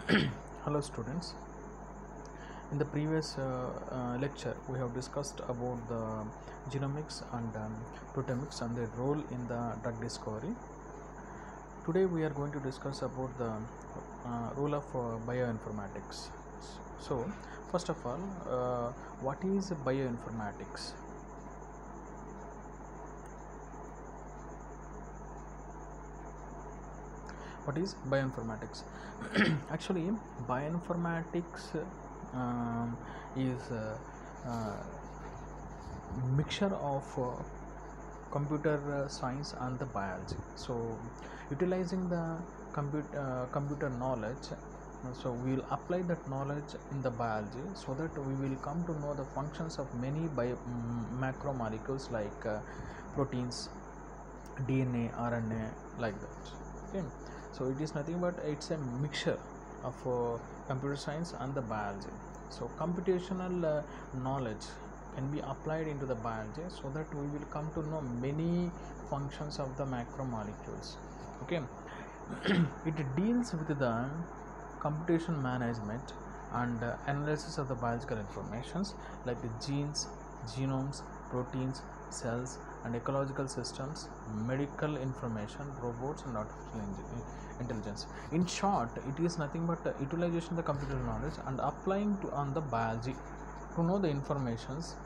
Hello students. In the previous lecture we have discussed about the genomics and proteomics and their role in the drug discovery. Today we are going to discuss about the role of bioinformatics. So first of all, what is bioinformatics? What is bioinformatics? Actually, bioinformatics is mixture of computer science and the biology. So utilizing the computer knowledge, so we will apply that knowledge in the biology, so that we will come to know the functions of many macromolecules like proteins, DNA, RNA, like that. Okay, so it is nothing but it's a mixture of computer science and the biology. So computational knowledge can be applied into the biology, so that we will come to know many functions of the macromolecules. Okay. It deals with the computation management and analysis of the biological informations like the genes, genomes, proteins, cells and ecological systems, medical information, robots and artificial intelligence. In short, it is nothing but utilization of the computer knowledge and applying to on the biology to know the informations,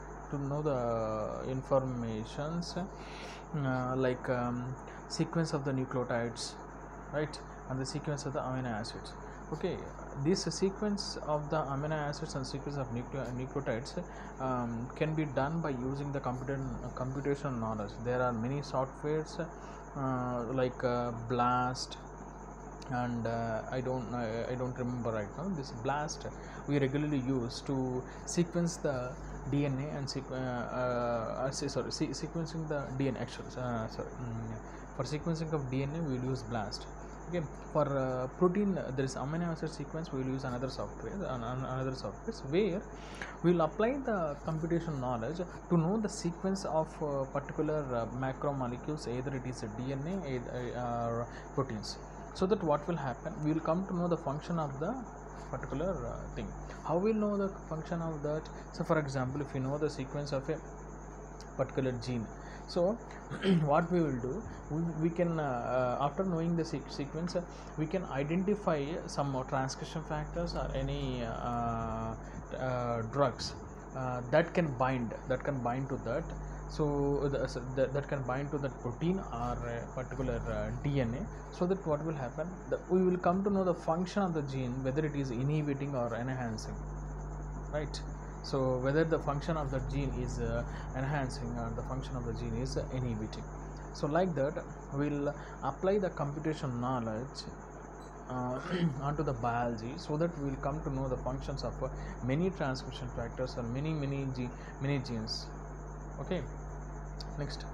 like sequence of the nucleotides, right, and the sequence of the amino acids. Okay, this sequence of the amino acids and sequence of nucleotides can be done by using the computational knowledge. There are many softwares like BLAST and I don't remember right now. This BLAST we regularly use to sequence the DNA and sequencing the DNA. Actually, for sequencing of DNA we will use BLAST. Okay, for protein there is amino acid sequence, we will use another software where we will apply the computation knowledge to know the sequence of particular macromolecules, either it is a DNA or proteins. So that what will happen, we will come to know the function of the particular thing. How we will know the function of that? So for example, if you know the sequence of a particular gene, so what we will do, we can after knowing the sequence, we can identify some transcription factors or any drugs that can bind to that. So that can bind to that protein or particular DNA, so that what will happen, we will come to know the function of the gene, whether it is inhibiting or enhancing, right? So whether the function of the gene is enhancing or the function of the gene is inhibiting. So like that we'll apply the computation knowledge onto the biology, so that we will come to know the functions of many transcription factors or many genes. Okay, next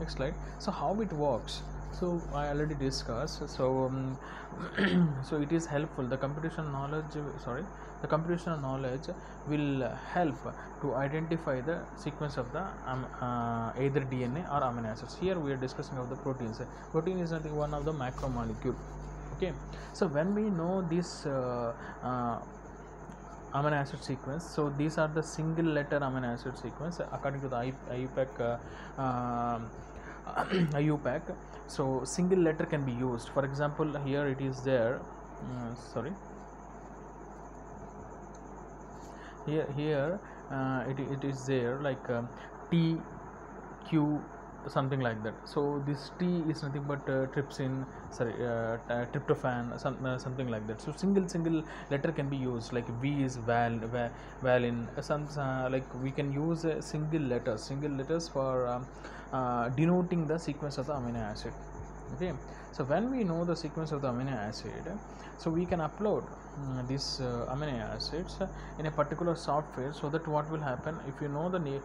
slide. So how it works, so I already discussed. So so it is helpful, the computational knowledge will help to identify the sequence of the either DNA or amino acids. Here we are discussing of the proteins. Protein is nothing, one of the macromolecule. Okay, so when we know this amino acid sequence, so these are the single letter amino acid sequence according to the IUPAC. So single letter can be used. For example, here it is there, here it is there like T, Q, something like that. So this T is nothing but trypsin, tryptophan, something like that. So single letter can be used, like V is valine, like we can use single letters for denoting the sequence of the amino acid. Okay, so when we know the sequence of the amino acid, so we can upload these amino acids in a particular software, so that what will happen, if you know the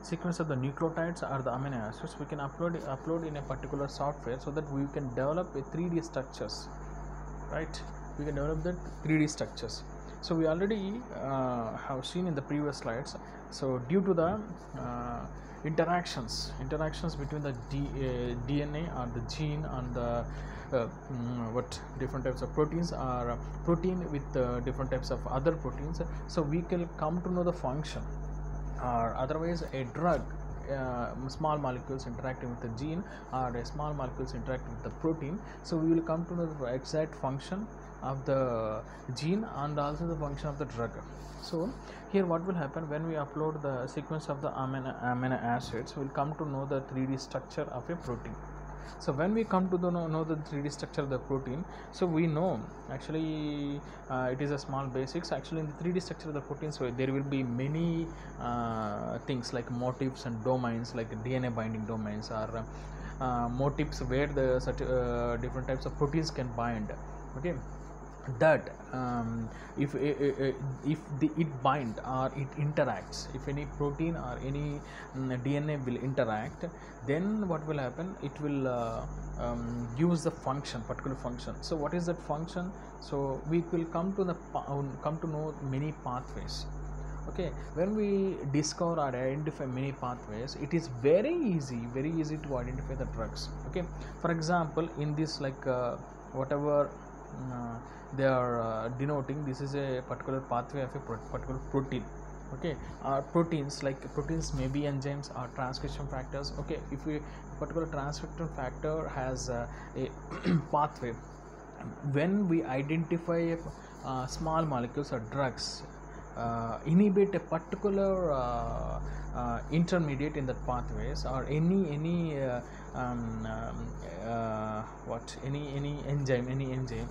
sequence of the nucleotides or the amino acids, we can upload in a particular software, so that we can develop a 3D structures, right? We can develop the 3D structures. So we already have seen in the previous slides. So due to the interactions between the DNA or the gene and the what different types of proteins are protein with different types of other proteins, so we can come to know the function, or otherwise a drug, small molecules interacting with the gene or a small molecules interacting with the protein. So we will come to know the exact function of the gene and also the function of the drug. So here what will happen when we upload the sequence of the amino acids, we will come to know the 3D structure of a protein. So when we come to the know the 3D structure of the protein, so we know actually it is a small basics. Actually in the 3D structure of the protein, so there will be many things like motifs and domains, like DNA binding domains, or motifs where the such different types of proteins can bind. Okay, that if it bind or it interacts, if any protein or any DNA will interact, then what will happen, it will use the function, particular function. So what is that function? So we will come to know many pathways. Okay, when we discover or identify many pathways, it is very easy to identify the drugs. Okay, for example, in this like whatever they are denoting, this is a particular pathway of a particular protein. Okay, proteins, like proteins may be enzymes or transcription factors. Okay, if a particular transcription factor has a pathway, when we identify small molecules or drugs inhibit a particular intermediate in the pathways, or any enzyme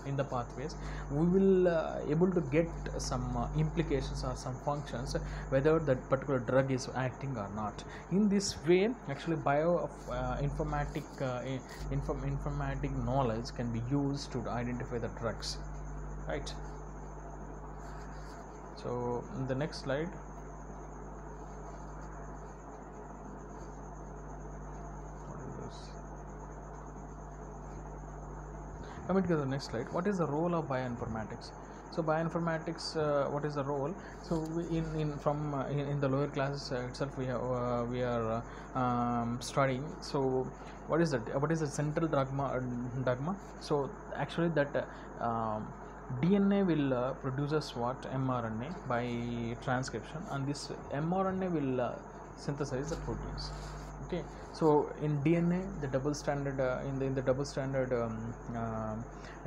in the pathways, we will able to get some implications or some functions, whether that particular drug is acting or not. In this way, actually informatic knowledge can be used to identify the drugs, right? So in the next slide, coming to the next slide, what is the role of bioinformatics? So bioinformatics, what is the role? So in the lower classes itself, we are studying. So what is that? What is the central dogma? So actually that DNA will produces what? mRNA by transcription, and this mRNA will synthesize the proteins. Okay, so in DNA, the double standard in the double standard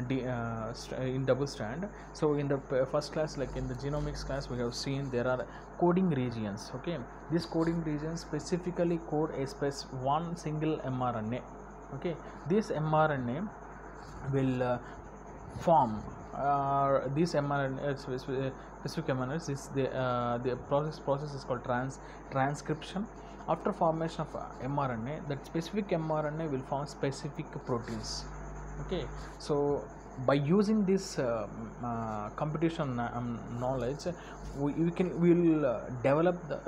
in double strand. So in the first class, like in the genomics class, we have seen there are coding regions. Okay, these coding regions specifically code a one single mRNA. Okay, this mRNA will form this mRNA specific mRNA. The process is called transcription. After formation of mRNA, that specific mRNA will form specific proteins. Okay, so by using this computation knowledge, we will develop the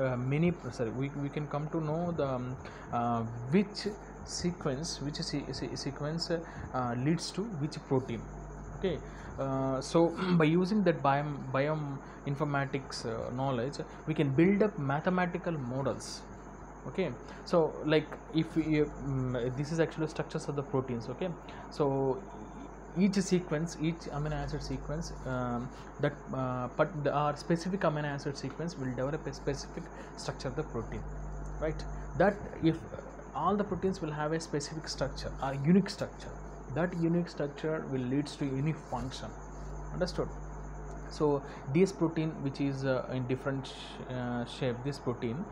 we can come to know the which sequence leads to which protein. Okay, so by using that bioinformatics knowledge, we can build up mathematical models. Okay, so like if this is actually structures of the proteins. Okay, so each amino acid sequence but our specific amino acid sequence will develop a specific structure of the protein, right? That if all the proteins will have a specific structure, a unique structure, that unique structure will leads to unique function. Understood? So this protein, which is in different shape, this protein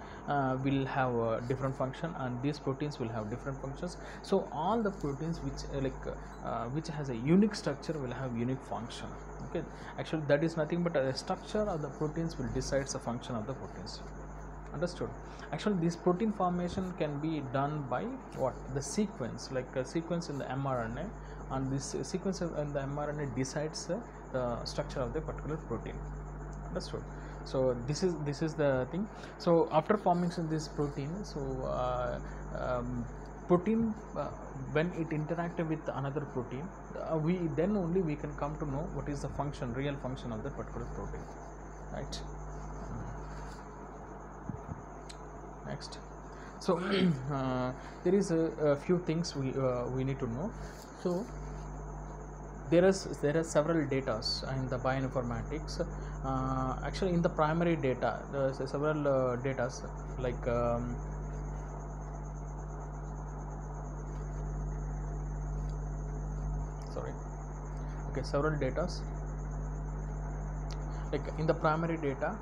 will have a different function, and these proteins will have different functions. So all the proteins which has a unique structure will have unique function. Okay, actually that is nothing but a structure of the proteins will decides the function of the proteins. Understood? Actually this protein formation can be done by what? The sequence, like a sequence in the mRNA, and this sequence in the mRNA decides the structure of the particular protein. Understood? So this is the thing. So after forming this protein, so protein when it interacted with another protein, we then only we can come to know what is the function, real function of that particular protein, right? Next, so there is a few things we need to know. So there are several data in the bioinformatics. Actually, in the primary data, there are several data like several data like in the primary data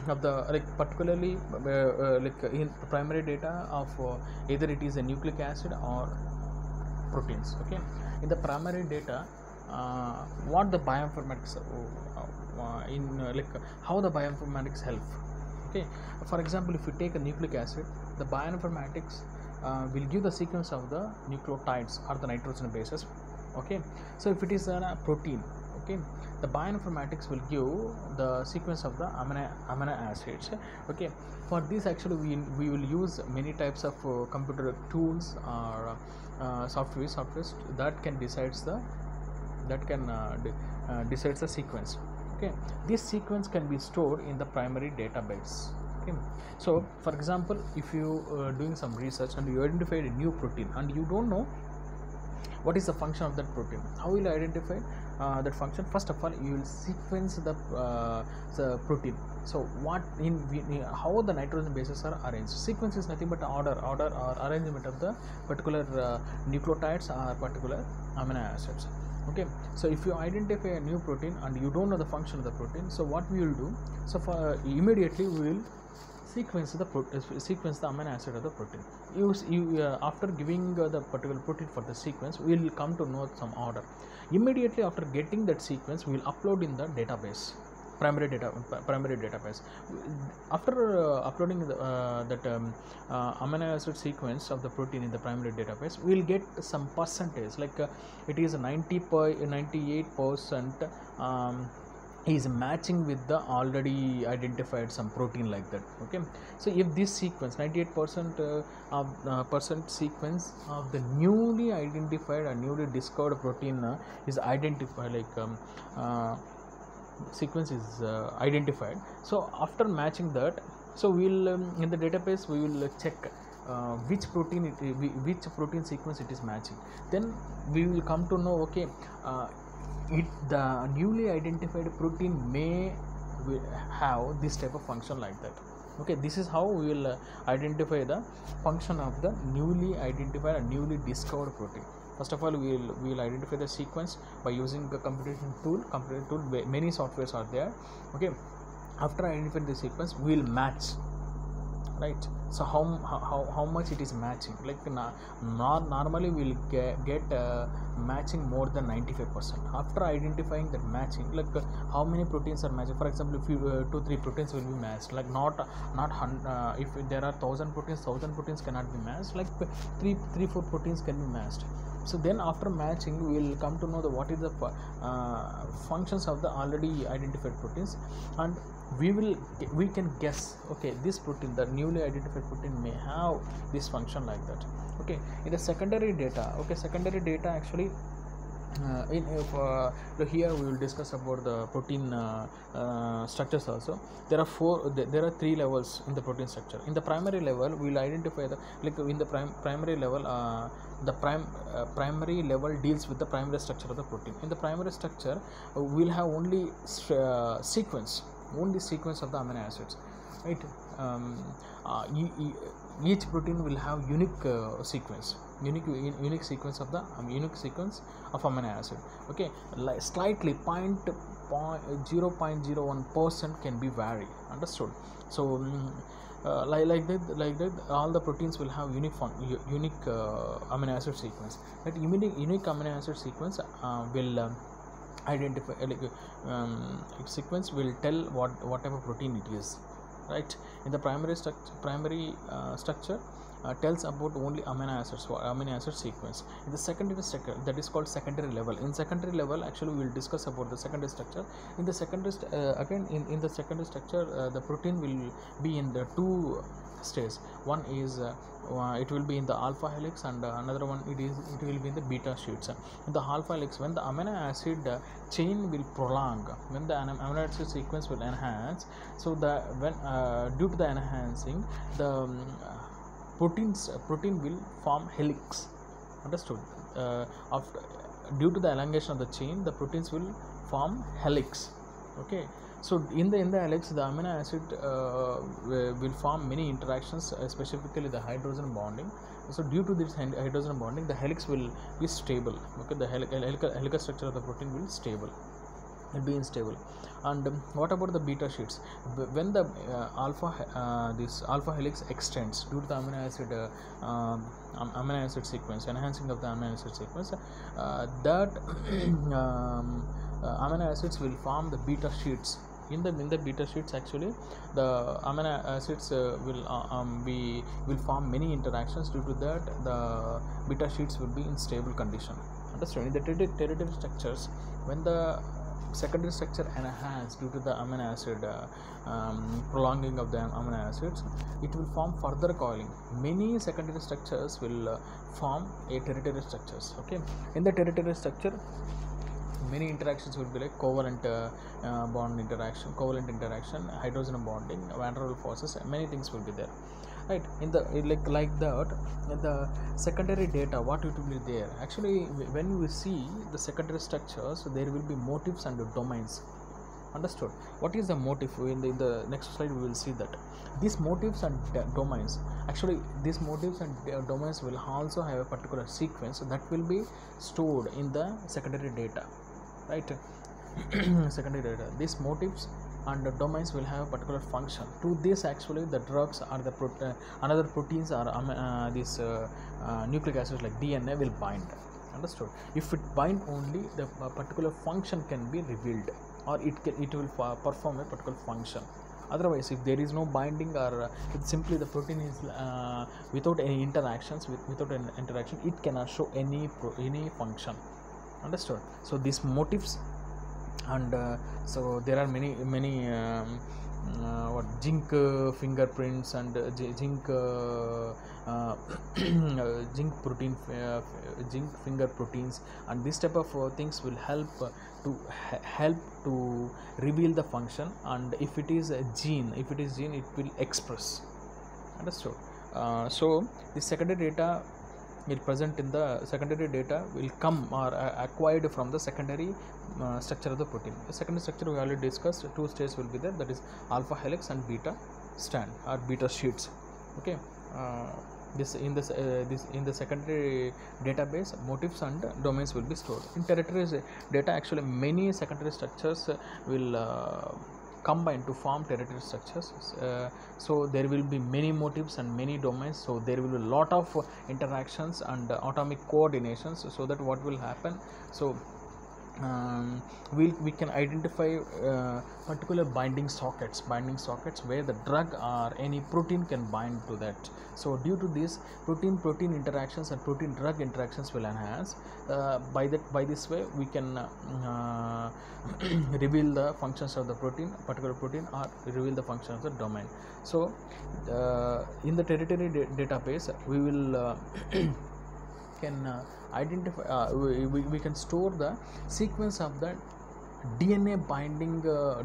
of the particularly in the primary data of either it is a nucleic acid or proteins. Okay, in the primary data, what the bioinformatics how the bioinformatics help. Okay, for example, if you take a nucleic acid, the bioinformatics will give the sequence of the nucleotides or the nitrogen bases. Okay, so if it is a protein, okay, the bioinformatics will give the sequence of the amino acids. Okay, for this actually we will use many types of computer tools or softwares that can decides the sequence. Okay, this sequence can be stored in the primary database. Okay, so for example, if you doing some research and you identified a new protein and you don't know what is the function of that protein, how will you identify that function? First of all, you will sequence the protein. So what how the nitrogen bases are arranged. Sequence is nothing but order or arrangement of the particular nucleotides or particular amino acids. Okay, so if you identify a new protein and you don't know the function of the protein, so what we will do, so for immediately we will sequence the amino acid of the protein. After giving the particular protein for the sequence, we will come to know some order. Immediately after getting that sequence, we will upload in the database, primary database. After uploading that amino acid sequence of the protein in the primary database, we will get some percentage, like it is 98% is matching with the already identified some protein like that. Okay, so if this sequence 98% percent sequence of the newly identified or newly discovered protein is identified, like sequence is identified, so after matching that, so we will in the database we will check which protein which protein sequence it is matching. Then we will come to know, okay, the newly identified protein may have this type of function like that. Okay, this is how we will identify the function of the newly identified and newly discovered protein. First of all, we will identify the sequence by using the computer tool. Many softwares are there. Okay, after identifying the sequence, we will match, right? So how much it is matching, like normally we will get matching more than 95%. After identifying that matching, like how many proteins are matching, for example, if you 2-3 proteins will be matched, like not if there are 1000 proteins cannot be matched, like 3-4 proteins can be matched. So then after matching, we will come to know what is the functions of the already identified proteins, and we can guess, okay, this protein, the newly identified protein may have this function like that. Okay, in the secondary data, actually here we will discuss about the protein structures also. There are 3 levels in the protein structure. In the primary level, we will identify the, like in the primary level, the primary level deals with the primary structure of the protein. In the primary structure, we will have only sequence of the amino acids, right? Each protein will have unique sequence of the unique sequence of amino acid. Okay, slightly 0.01% can be vary, understood? So like that all the proteins will have unique amino acid sequence. That unique amino acid sequence will identify, sequence will tell what type of protein it is, right? In the primary structure, tells about only amino acids, amino acid sequence. In the secondary structure, that is called secondary level. In secondary level, actually we will discuss about the secondary structure. In the secondary again in the secondary structure, the protein will be in the two stages. One is it will be in the alpha helix, and another one it will be in the beta sheets. In the alpha helix, when the amino acid chain will prolong, when the amino acid sequence will enhance, so the when due to the enhancing, the protein will form helix. Understood? After due to the elongation of the chain, the proteins will form helix. Okay, so in the helix, the amino acid will form many interactions, specifically the hydrogen bonding. So due to this hydrogen bonding, the helix will be stable. Okay, the helical structure of the protein will be unstable. And what about the beta sheets? When the this alpha helix extends due to the amino acid sequence, enhancing of the amino acid sequence, that amino acids will form the beta sheets. In the beta sheets, actually the amino acids will form many interactions. Due to that, the beta sheets will be in stable condition. Understand? In the tertiary structures, when the secondary structure enhanced due to the amino acid prolonging of the amino acids, it will form further coiling. Many secondary structures will form a tertiary structures. Okay, in the tertiary structure, many interactions will be like covalent bond interaction, hydrogen bonding, van der Waals forces, many things will be there. Right, in the like that, in the secondary data, what it will be there? Actually, when we see the secondary structures, there will be motifs and domains. Understood? What is the motif? In the next slide, we will see that these motifs and domains, actually these motifs and domains will also have a particular sequence that will be stored in the secondary data. Right? Secondary data, these motifs and the domains will have a particular function. To this, actually the drugs or the another proteins or these nucleic acids like DNA will bind. Understood? If it bind only, the particular function can be revealed, or it will perform a particular function. Otherwise, if there is no binding, or it's simply the protein is without any interactions, without an interaction, it cannot show any function. Understood? So these motifs, and so there are many what zinc fingerprints and zinc zinc finger proteins, and this type of things will help to reveal the function. And if it is a gene, it will express. Understood? So the secondary data will present in the secondary data will come or acquired from the secondary structure of the protein. The secondary structure we already discussed. Two stages will be there, that is alpha helix and beta strand or beta sheets. Okay, this in the secondary database, motifs and domains will be stored. In tertiary data, actually many secondary structures will combine to form tertiary structures. So there will be many motifs and many domains, so there will be a lot of interactions and atomic coordinations. So that what will happen, so we can identify particular binding sockets where the drug or any protein can bind to that. So due to this, protein interactions and protein drug interactions will enhance. By this way we can reveal the functions of the particular protein, or reveal the function of the domain. So in the tertiary database, we will can identify we can store the sequence of the DNA binding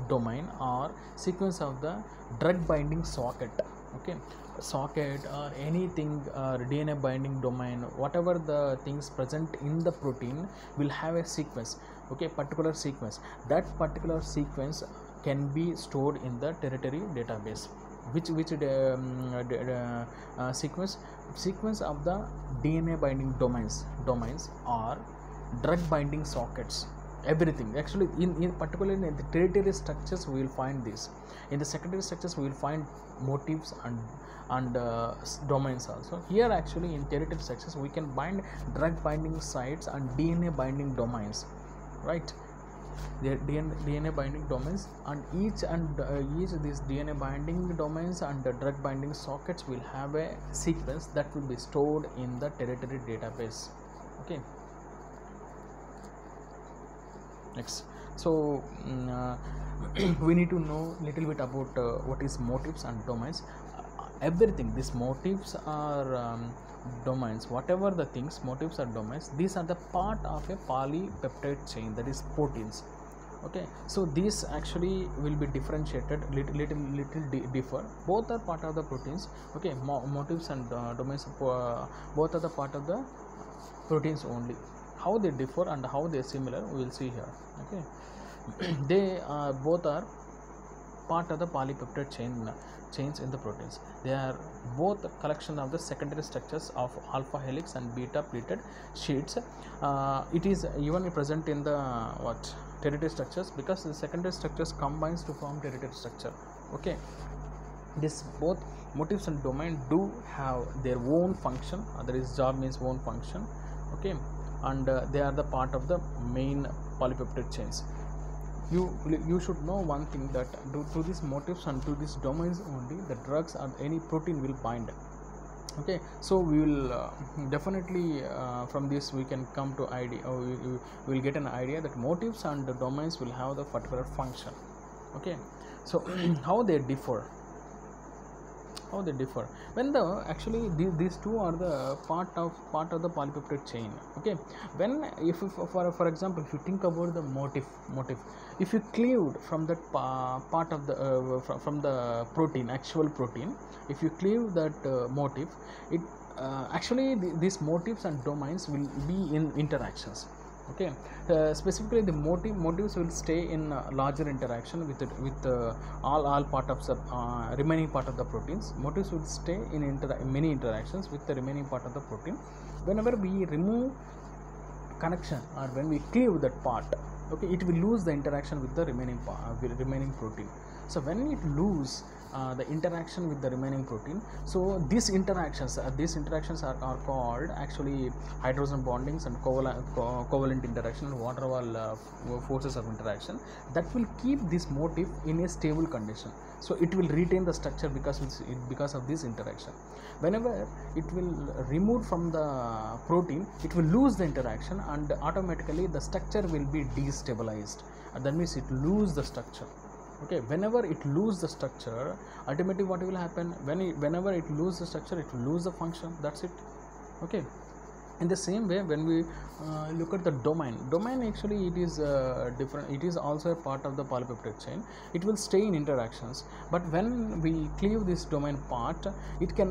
domain, or sequence of the drug binding socket. Okay, socket or anything, DNA binding domain, whatever the things present in the protein will have a sequence. Okay, particular sequence. That particular sequence can be stored in the tertiary database. Which sequence of the DNA binding domains or drug binding sockets, everything. Actually in particularly in the tertiary structures we will find this. In the secondary structures we will find motifs and domains also. Here actually in tertiary structures we can bind drug binding sites and DNA binding domains, right? the DNA binding domains, and each these DNA binding domains and the drug binding sockets will have a sequence that will be stored in the territory database. Okay, next. So we need to know little bit about what is motifs and domains. Everything, these motifs are domains, whatever the things, motifs or domains, these are the part of a polypeptide chain, that is proteins. Okay, so these actually will be differentiated little differ. Both are part of the proteins. Okay, motifs and domains, both are the part of the proteins only. How they differ and how they are similar, we will see here. Okay, they both are part of the polypeptide chains in the proteins. They are both a collection of the secondary structures of alpha helix and beta pleated sheets. It is even present in the tertiary structures, because the secondary structures combines to form tertiary structure. Okay, this both motifs and domain do have their own function. There is job means own function. Okay, and they are the part of the main polypeptide chains. You should know one thing, that to these motifs and to these domains only the drugs or any protein will bind. Okay, so we will definitely from this we can come to idea, or we will get an idea that motifs and the domains will have the particular function. Okay, so how they differ, when the actually these two are the part of the polypeptide chain. Okay, when if for example, if you think about the motif, if you cleaved from that part of the from the protein, actual protein, if you cleave that motif, it actually these motifs and domains will be in interactions. Okay, specifically the motifs will stay in larger interaction with all part of the remaining part of the proteins. Motifs will stay in many interactions with the remaining part of the protein. Whenever we remove connection or when we cleave that part, okay, it will lose the interaction with the remaining protein. So when it lose the interaction with the remaining protein, so these interactions are called actually hydrogen bondings and covalent interaction and van der Waals forces of interaction that will keep this motif in a stable condition. So it will retain the structure because of this interaction. Whenever it will remove from the protein, it will lose the interaction and automatically the structure will be destabilized. That means it lose the structure. Okay, whenever it lose the structure, ultimately what will happen, whenever it lose the structure, it will lose the function. That's it. Okay, in the same way, when we look at the domain actually it is different. It is also a part of the polypeptide chain. It will stay in interactions, but when we cleave this domain part, it can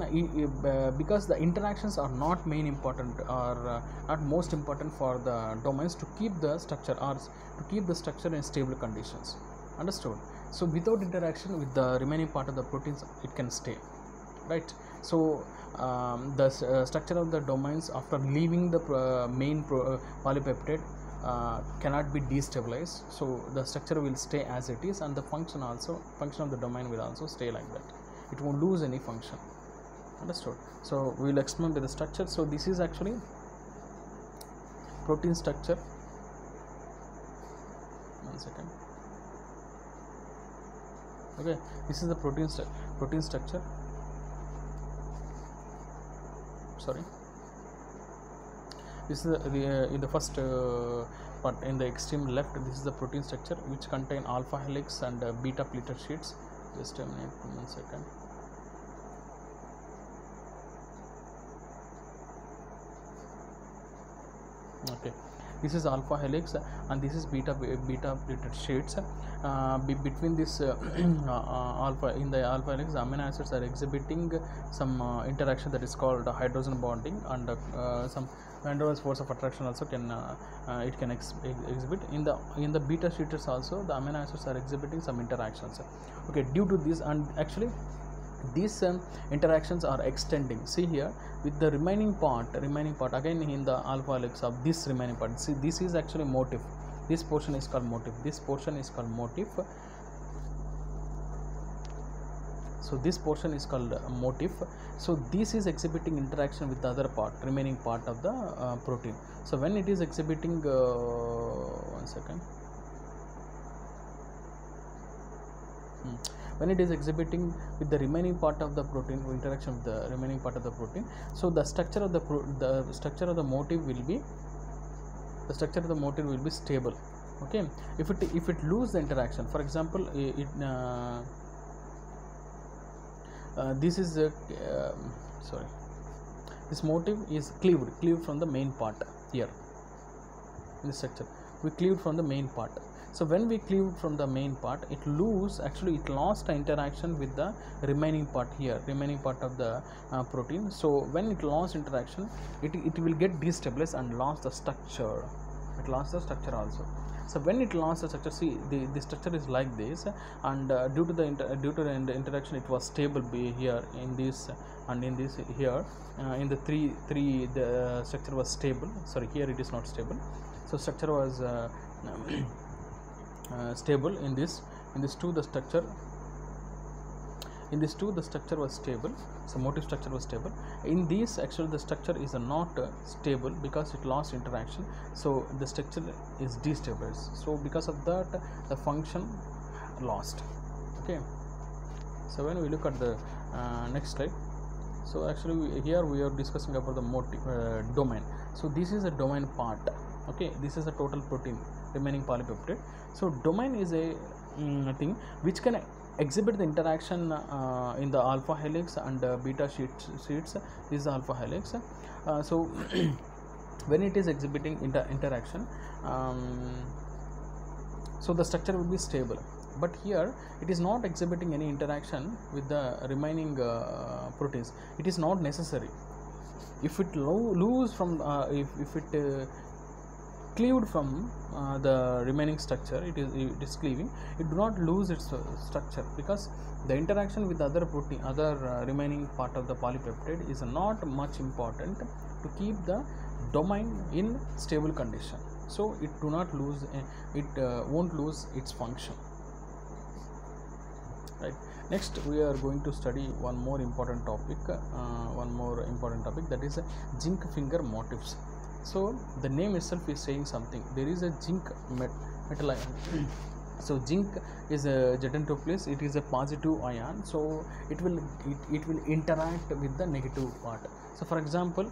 because the interactions are not main important or not most important for the domains to keep the structure or to keep the structure in stable conditions. Understood? So without interaction with the remaining part of the proteins, it can stay, right? So the structure of the domains after leaving the main polypeptide cannot be destabilized. So the structure will stay as it is, and the function of the domain will also stay like that. It won't lose any function. Understood? So we will explain with the structure. So this is actually protein structure. One second. Okay, this is the protein structure. Sorry, this is in the first part in the extreme left. This is the protein structure which contain alpha helix and beta pleated sheets. Just a minute, 1 second. Okay, this is alpha helix and this is beta pleated sheets. Between this alpha helix, the amino acids are exhibiting some interaction that is called hydrogen bonding, and some van der Waals force of attraction also can exhibit. In the beta sheets also the amino acids are exhibiting some interactions. Okay, due to this, and actually these interactions are extending. See here, with the remaining part again in the alpha helix of this remaining part. See, this is actually motif. This portion is called motif. So this portion is called motif. So this is exhibiting interaction with the other part, remaining part of the protein. So when it is exhibiting 1 second. When it is exhibiting with the remaining part of the protein, interaction with the remaining part of the protein, so the structure of the structure of the motif will be stable. Okay, if it lose the interaction, for example, this is this motif is cleaved from the main part. Here in the structure we cleaved from the main part. So when we cleaved from the main part, it lost the interaction with the remaining part here, remaining part of the protein. So when it lost interaction, it will get destabilized and lost the structure. It lost the structure also. So when it lost the structure, see the structure is like this, and due to the interaction, it was stable here in this and in this here. In the three the structure was stable. Sorry, here it is not stable. So structure was stable. In this two the structure was stable. So motif structure was stable. In this, actually the structure is not stable because it lost interaction, so the structure is destabilized. So because of that, the function lost. Okay, so when we look at the next slide, so actually here we are discussing about the motif domain. So this is a domain part. Okay, this is a total protein remaining polypeptide. So domain is a thing which can exhibit the interaction in the alpha helix and beta sheets. This is alpha helix. So when it is exhibiting interaction, so the structure will be stable. But here it is not exhibiting any interaction with the remaining proteins. It is not necessary. If it lose from if it cleaved from the remaining structure, it is cleaving, it do not lose its structure, because the interaction with other protein, remaining part of the polypeptide is not much important to keep the domain in stable condition. So it do not lose, won't lose its function. Right. Next we are going to study one more important topic, that is zinc finger motifs. So the name itself is saying something. There is a zinc metal ion. So zinc is a Zetentoples. It is a positive ion, so it will interact with the negative part. So for example,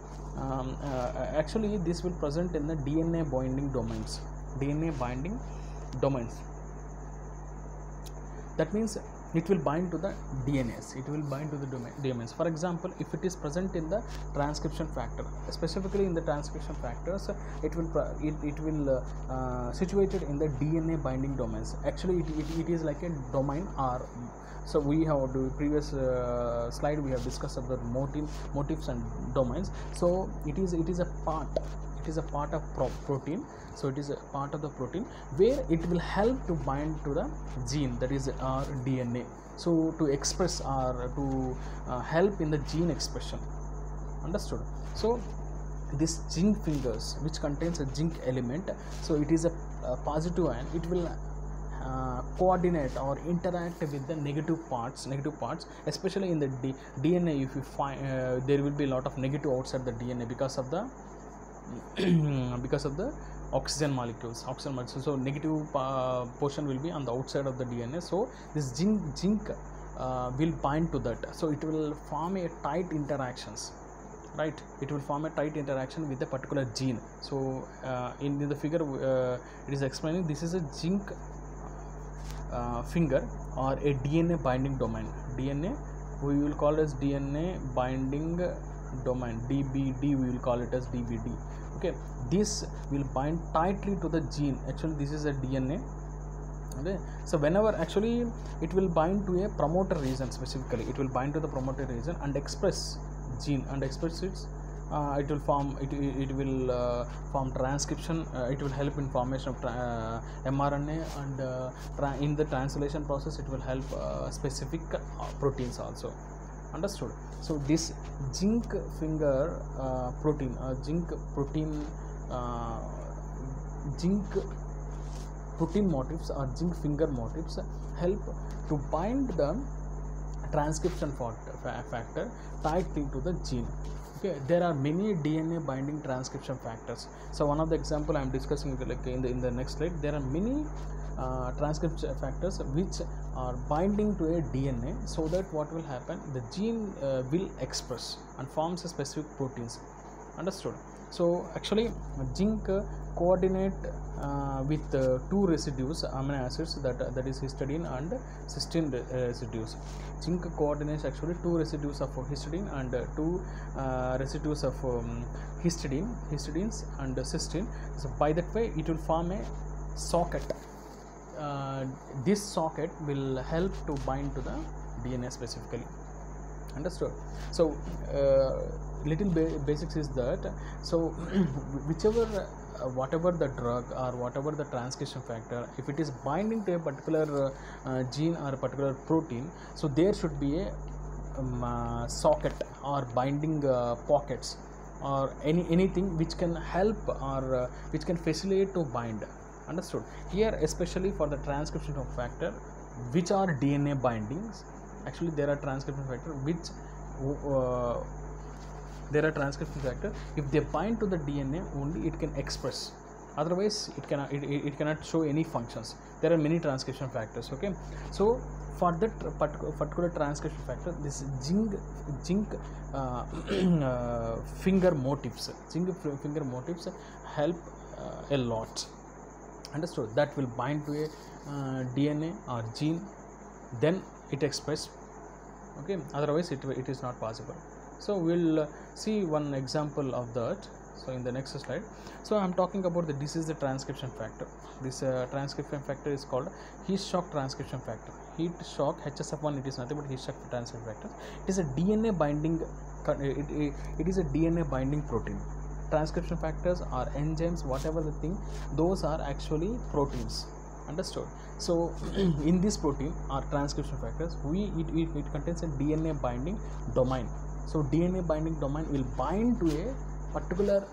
actually this will present in the DNA binding domains. That means it will bind to the DNAs. It will bind to the domains. For example, if it is present in the transcription factor, specifically in the transcription factors, it will situated in the DNA binding domains. Actually, it is like a domain R. So we have the previous slide we have discussed about motifs and domains. So it is a part. It is a part of protein. So it is a part of the protein where it will help to bind to the gene, that is our DNA. So to express or to help in the gene expression. Understood? So this zinc fingers, which contains a zinc element, so it is a positive ion. It will coordinate or interact with the negative parts, especially in the DNA. If you find there will be a lot of negative outside the DNA because of the oxygen molecules. So negative portion will be on the outside of the DNA. So this zinc will bind to that. So it will form a tight interactions. Right, it will form a tight interaction with a particular gene. So in the figure it is explaining this is a zinc finger or a DNA binding domain. DNA we will call it as DNA binding domain, DBD, we will call it as DBD. Okay, this will bind tightly to the gene. Actually this is a DNA. Okay, so whenever actually it will bind to a promoter region, specifically it will bind to the promoter region and express gene and express its it will form form transcription. It will help in formation of mRNA, and in the translation process it will help specific proteins also. Understood? So this zinc finger protein, zinc protein motifs or zinc finger motifs help to bind the transcription factor tightly to the gene. Okay, there are many DNA binding transcription factors. So one of the example I am discussing like in the next slide, there are many transcription factors which are binding to a DNA, so that what will happen, the gene will express and forms a specific proteins. Understood? So actually zinc coordinate with two residues, amino acids, that is histidine and cysteine residues. Zinc coordinates actually two residues of histidine and two residues of histidines and cysteine. So by that way it will form a socket. This socket will help to bind to the DNA specifically. Understood? So little basics is that, so whichever whatever the drug or whatever the transcription factor, if it is binding to a particular gene or a particular protein, so there should be a socket or binding pockets or anything which can help or which can facilitate to bind. Understood? Here especially for the transcription of factor which are DNA bindings, actually there are transcription factor which if they bind to the DNA only it can express, otherwise it cannot show any functions. There are many transcription factors. Okay, so for that particular transcription factor, this zinc finger motifs help a lot. Understood? That will bind to a DNA or gene, then it express. Okay, otherwise it is not possible. So we'll see one example of that. So in the next slide, so I'm talking about this is the transcription factor. This transcription factor is called heat shock transcription factor. Heat shock, HSF1, it is nothing but heat shock transcription factor. It is a DNA binding it is a DNA binding protein. Transcription factors are enzymes, whatever the thing, those are actually proteins. Understood? So in this protein or transcription factors, it contains a DNA binding domain. So DNA binding domain will bind to a particular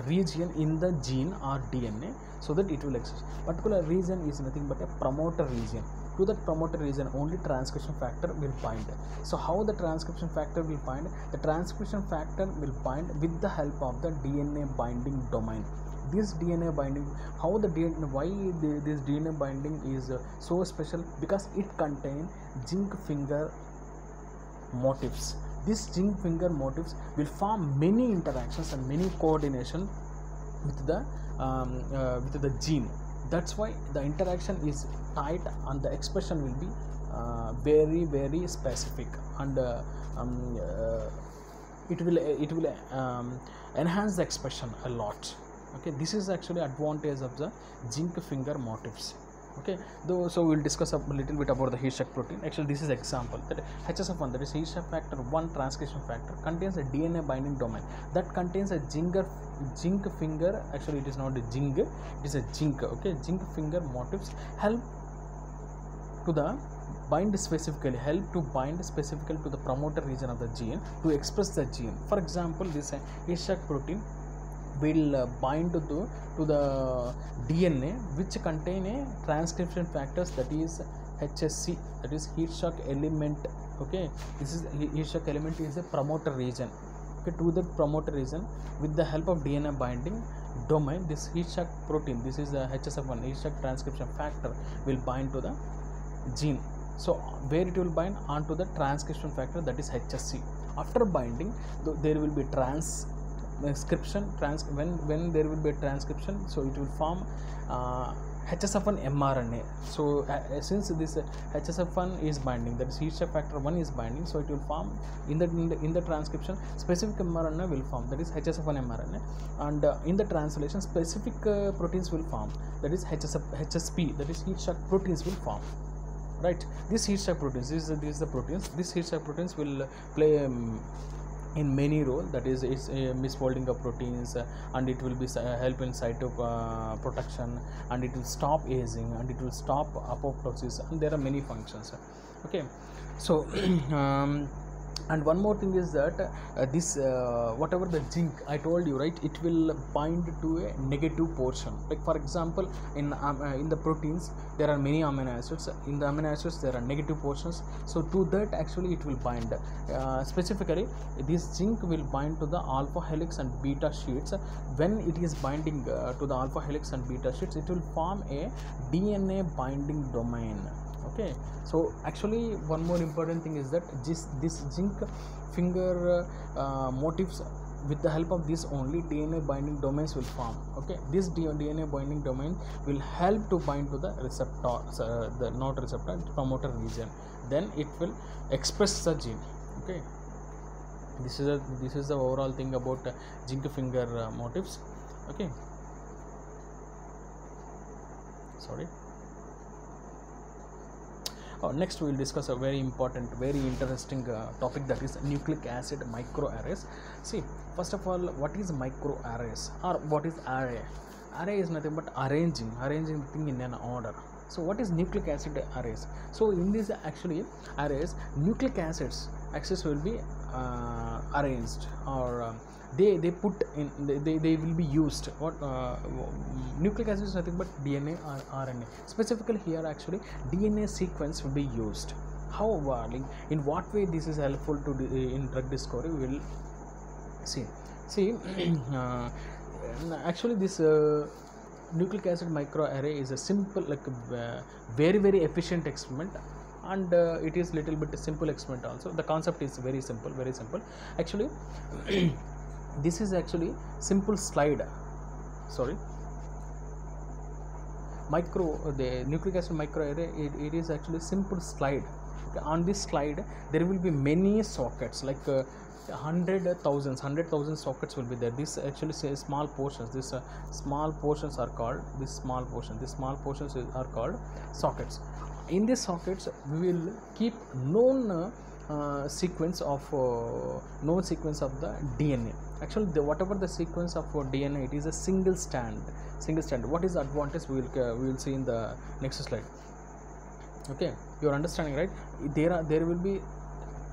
region in the gene or DNA, so that it will exist. Particular region is nothing but a promoter region. To that promoter region only transcription factor will bind. So how the transcription factor will bind? The transcription factor will bind with the help of the DNA binding domain. This DNA binding, how the DNA, why this DNA binding is so special? Because it contains zinc finger motifs. These zinc finger motifs will form many interactions and many coordination with the gene. That's why the interaction is tight and the expression will be very very specific, and it will enhance the expression a lot. Okay, this is actually advantage of the zinc finger motifs. Okay, though, so we'll discuss a little bit about the heat shock protein. Actually this is example that HSF1, that is heat shock factor 1 transcription factor, contains a DNA binding domain that contains a zinc finger, actually it is not a zinc, it is a zinc. Okay, zinc finger motifs help to the bind specifically to the promoter region of the gene to express the gene. For example, this heat shock protein will bind to the DNA which contain a transcription factors, that is HSC, that is heat shock element. Okay, this is heat shock element is a promoter region. Okay, to the promoter region with the help of DNA binding domain, this heat shock protein, this is the HSF1 heat shock transcription factor, will bind to the gene. So where it will bind? Onto the transcription factor, that is HSC. After binding, there will be transcription. When there will be a transcription, so it will form HSF1 mRNA. So since this HSF1 is binding, that is heat shock factor 1 is binding, so it will form in the transcription specific mRNA will form, that is HSF1 mRNA, and in the translation specific proteins will form, that is HSP, that is heat shock proteins will form. Right, this heat shock proteins, this is the proteins. This heat shock proteins will play in many role, that is it's misfolding of proteins, and it will be help in cytoprotection, and it will stop aging, and it will stop apoptosis, and there are many functions. Okay, so And one more thing is that this whatever the zinc I told you, right, it will bind to a negative portion. Like for example, in the proteins there are many amino acids. In the amino acids there are negative portions, so to that actually it will bind. Specifically this zinc will bind to the alpha helix and beta sheets. When it is binding to the alpha helix and beta sheets, it will form a DNA binding domain. Okay, so actually one more important thing is that this zinc finger motifs, with the help of this only DNA binding domains will form. Okay, this DNA binding domain will help to bind to the receptor, the not receptor, promoter region. Then it will express the gene. Okay, this is the overall thing about zinc finger motifs. Okay, sorry. Next we will discuss a very important, very interesting topic, that is nucleic acid microarrays. See, first of all, what is microarrays, or what is array? Array is nothing but arranging the thing in an order. So what is nucleic acid arrays? So in these actually arrays, nucleic acids will be arranged, or they put in, they will be used. What nucleic acid is nothing but DNA or RNA. Specifically here actually DNA sequence will be used. How in what way this is helpful to in drug discovery, we will see. Actually this nucleic acid microarray is a simple, like very efficient experiment, and it is little bit simple experiment also. The concept is very simple actually. This is actually simple slide, sorry, the nucleic acid microarray, it is actually simple slide. Okay, on this slide there will be many sockets, like 100,000 sockets will be there. This actually says small portions. This small portions are called are called sockets. In these sockets we will keep known sequence of the DNA. Actually whatever the sequence of DNA, it is a single strand. What is the advantage, we will see in the next slide. Okay, you are understanding, right? There will be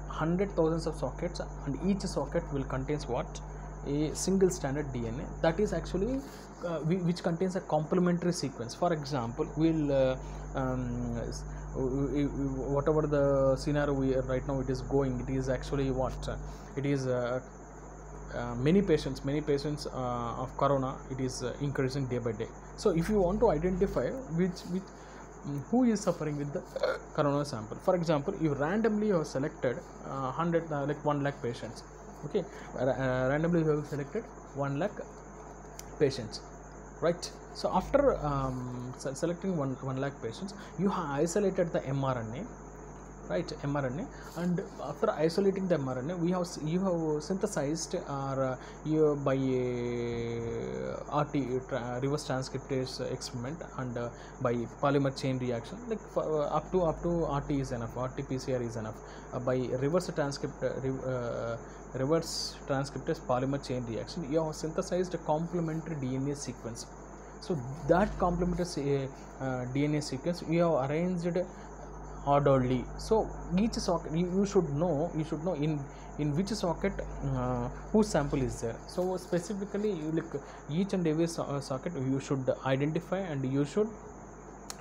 100,000 of sockets, and each socket will contains what? A single stranded DNA, that is actually which contains a complementary sequence. For example, we'll whatever the scenario we right now it is going, it is actually what it is many patients of corona, it is increasing day by day. So if you want to identify who is suffering with the corona sample, for example, you randomly have selected 1 lakh patients. Okay, randomly you have selected 1 lakh patients, right? So after selecting 1 lakh patients, you have isolated the mRNA, right? mRNA, and after isolating the mRNA, you have synthesized you by reverse transcriptase experiment, and by polymer chain reaction, like up to RT is enough, RT-PCR is enough. By reverse transcriptase polymer chain reaction, you have synthesized a complementary DNA sequence. So that complementary DNA sequence you have arranged orderly. So each socket you should know in which socket whose sample is there. So specifically you look each and every socket you should identify, and you should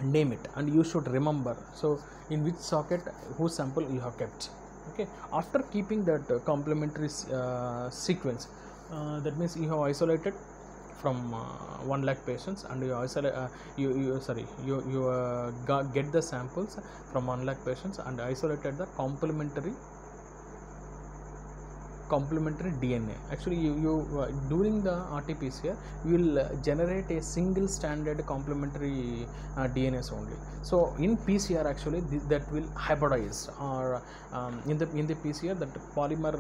name it, and you should remember, so in which socket whose sample you have kept. Okay, after keeping that complementary sequence, that means you have isolated from 1 lakh patients, and you isolate get the samples from 1 lakh patients and isolated the complementary DNA. Actually you during the RT-PCR you will generate a single standard complementary DNAs only. So in PCR actually that will hybridize, or in the PCR that polymer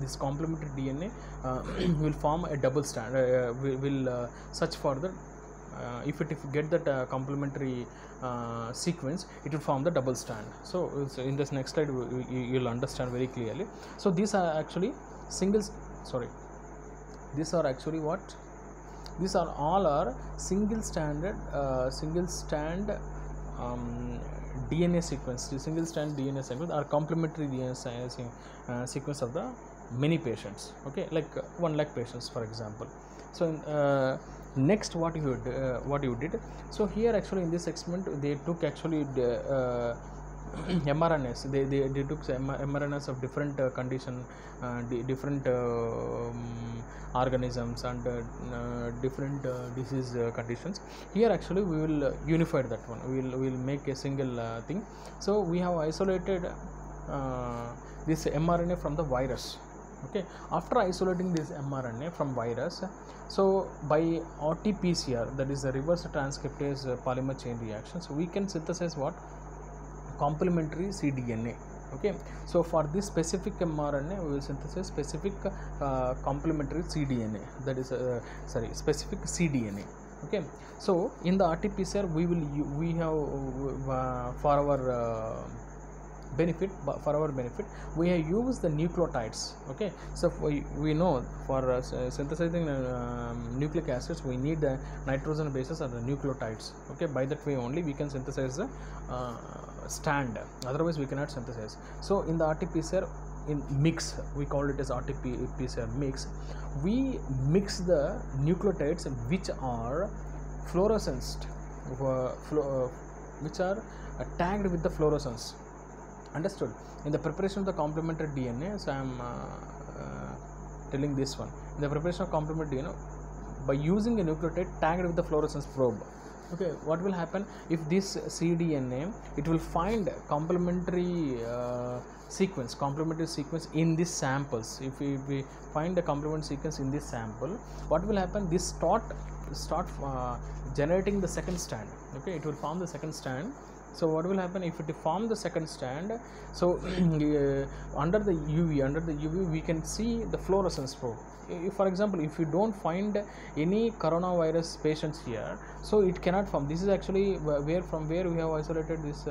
this complementary DNA will form a double strand, will search for the if you get that complementary sequence, it will form the double strand. So in this next slide you will understand very clearly. So these are actually these are actually what? These are all are single strand DNA sequence, the single strand DNA sequence or complementary DNA sequence of the many patients, okay, like 1 lakh patients for example. So next what you did, so here actually in this experiment they took actually the mRNAs, they took mRNAs of different condition, different organisms and different disease conditions. Here actually we will unify that one, we will make a single thing. So we have isolated this mRNA from the virus, okay. After isolating this mRNA from virus, so by RT-PCR, that is the reverse transcriptase polymer chain reaction, so we can synthesize what? Complementary cDNA, okay. So for this specific mRNA we will synthesize specific complementary cDNA, that is specific cDNA, okay. So in the RT-PCR we have for our benefit, we have used the nucleotides, okay. So we know for synthesizing nucleic acids we need the nitrogen bases or the nucleotides, okay. By that way only we can synthesize the stand, otherwise we cannot synthesize. So in the RT-PCR in mix, we call it as RT-PCR mix, we mix the nucleotides which are fluorescent, which are tagged with the fluorescence. Understood? In the preparation of the complementary DNA, so I am telling this one, in the preparation of complementary DNA by using a nucleotide tagged with the fluorescence probe, okay, what will happen if this cDNA, it will find complementary sequence in these samples. If we find the complementary sequence in this sample, what will happen? This start generating the second strand, okay, it will form the second strand. So what will happen if it form the second strand? So under the UV we can see the fluorescence probe. If, for example, if you don't find any coronavirus patients here, so it cannot form. This is actually from where we have isolated this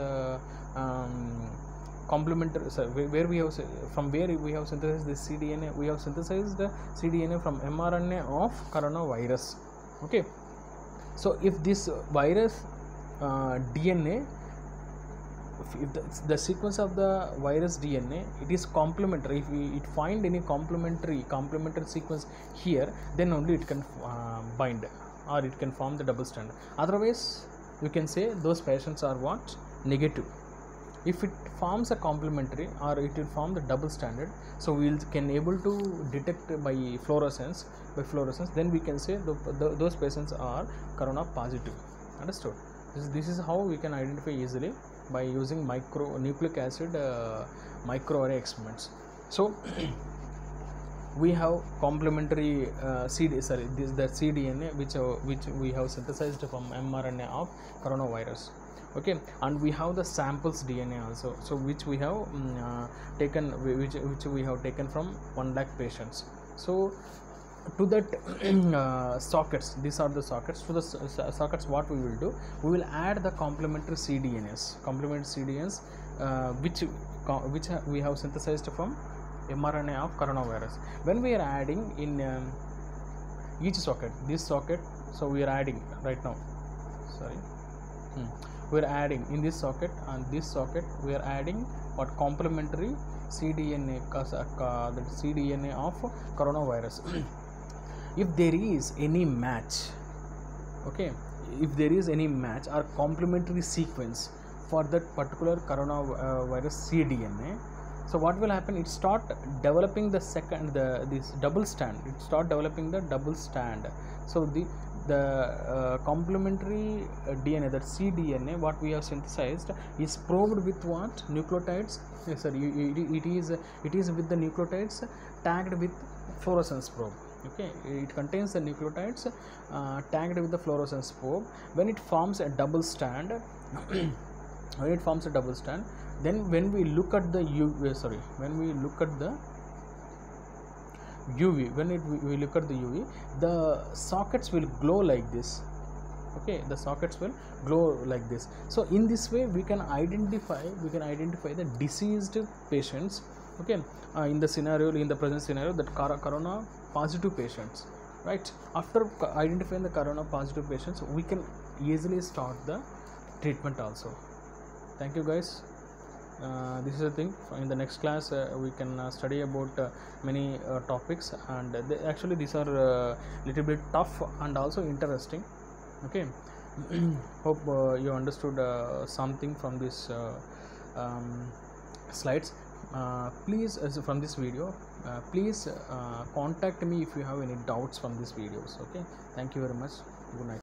complementary, where we have synthesized this cDNA. We have synthesized the cDNA from mRNA of coronavirus, okay. So if this virus DNA, if the sequence of the virus DNA, it is complementary, if it find any complementary sequence here, then only it can bind or it can form the double strand. Otherwise you can say those patients are what? Negative. If it forms a complementary or it will form the double stranded, so we can able to detect by fluorescence, then we can say those patients are corona positive. Understood? This is how we can identify easily by using nucleic acid microarray experiments. So we have complementary the cDNA which we have synthesized from mRNA of coronavirus, okay, and we have the samples DNA also, so which we have taken, which we have taken from 1 lakh patients. So to that sockets, these are the sockets. To the sockets, what we will do, we will add the complementary cDNAs, which we have synthesized from mRNA of coronavirus. When we are adding in each socket, this socket, so we are adding right now, we are adding in this socket and this socket, we are adding what? Complementary cDNA, the cDNA of coronavirus. If there is any match, okay, if there is any match or complementary sequence for that particular coronavirus cDNA, so what will happen? It start developing the this double strand. It start developing the double strand. So the complementary DNA, that cDNA, what we have synthesized, is probed with what? Nucleotides. Yes, sir. It is with the nucleotides tagged with fluorescence probe. Okay, it contains the nucleotides tagged with the fluorescence probe. When it forms a double strand, then when we look at the we look at the UV, the sockets will glow like this. Okay, the sockets will glow like this. So in this way we can identify the diseased patients. Okay, in the present scenario, that corona positive patients, right? After identifying the corona positive patients, we can easily start the treatment also. Thank you guys. This is the thing. In the next class we can study about many topics, and actually these are little bit tough and also interesting. Okay. Hope you understood something from this slides. Please, from this video, please contact me if you have any doubts from these videos. Okay, thank you very much. Good night.